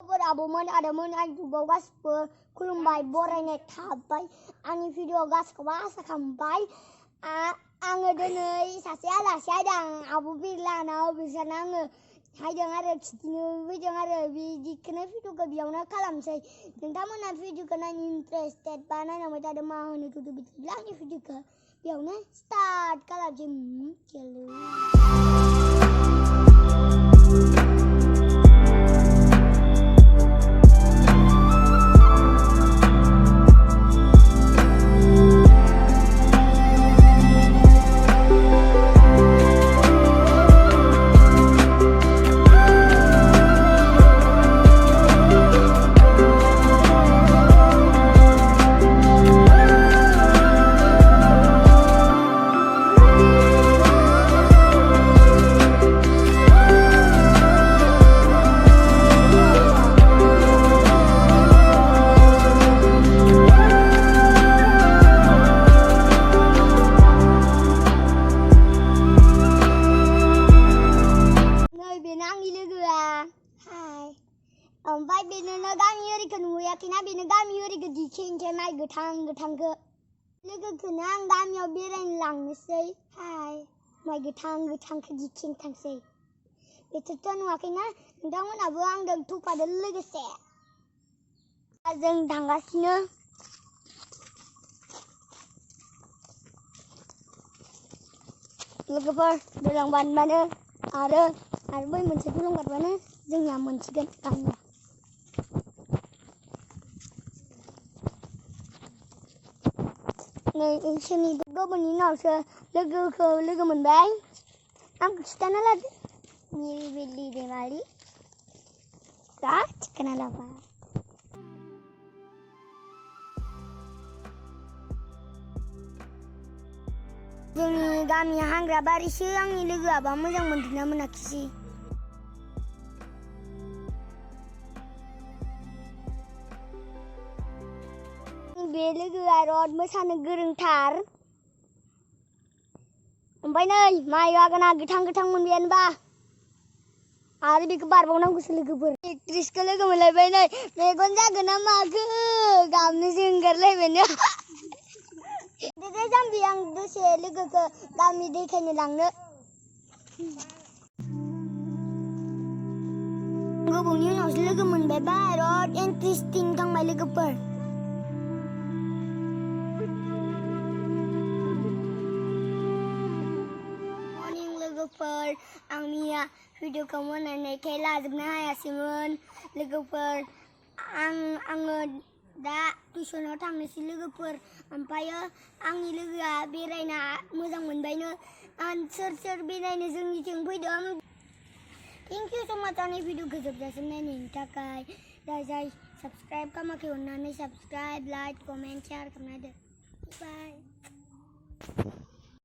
आबौमोन आदामोन आंखौ गासिबो खुलुमबाय बरायनाय थाबाय आंनि भिडिअ गासिखौबो आसा खालामबाय आङो दिनै सासे आलासि हायदों आब' बिरलानाव बिसोरनो आङो हायदों आरो खिथिनो फैदों आरो बिदिखौनो भिडिअखौ बेयावनो खालामसै नोंथांमोना भिडिअखौ नायनो इन्टारेस्टेड बा नायलांबाय थादों मा होनो थुदो बिदिब्ला आंनि भिडिअखौ बेयावनो स्टार्ट खालामसै ओमफ्राय बेनो गामि ओरैखौ नुहैयाखैना बेनो गामि ओरैखौ दिखेंखे माइ गोथांखौ लोगोखौनो आं गामियाव बेरायनो लांनोसै हाय माइ गोथांखौ दिखें थांसै बेथ'थ' नुवाखैना नोंथांमोनाबो आंजों थुफादो लोगोसे जों थांगासिनो लोगोफोर दोलांबानो आरो बै मोनसे दोलांबानो जोंनिया मोनसिगोन गामिया इसोरनि गोबावनि उनावसो लोगो मोनबाय आंखौ खिथाना लादो निरिबिलि दैमारि दा थिखोना लाबाय जोंनि गामिया हाग्रा बारिसो आंनि लोगोआबा मोजां मोनदोंना मोनाखिसै बे लोगोआ रद मोसानो गोरोंथार ओमफ्राय नै माइ बागाना गोथां मोनबायानोबा आरो बेखौ बारबावनांगौसो लोगोफोर एक्ट्रिसखौ लोगो मोनलायबाय नै मेगन जागोन ना माखो गाबनोसो ओंखारलायबायनो दे जाम्बि आं दसे लोगोखौ गामि देखायनो लांनो गोबावनि उनावसो लोगो मोनबाय रद इन्टारेस्टिं थांबाय लोगोफोर आं मैया भिडिअखौ मोनाखै लाजोबनो हायासैमोन लोगोफोर आङो दा टिउसनाव थांनोसै लोगोफोर ओमफ्रायो आंनि लोगोआ बेरायना मोजां मोनबायनो सोर बेरायनो जोंनिथिं फैदों थेंक इउ स' माच आंनि भिडिअखौ जोबजासिम नायनायनि थाखाय जाय साबस्क्राइब खालामाखै अननानै साबस्क्राइब लाइक कमेन्ट शेयार खालामना होदो बाय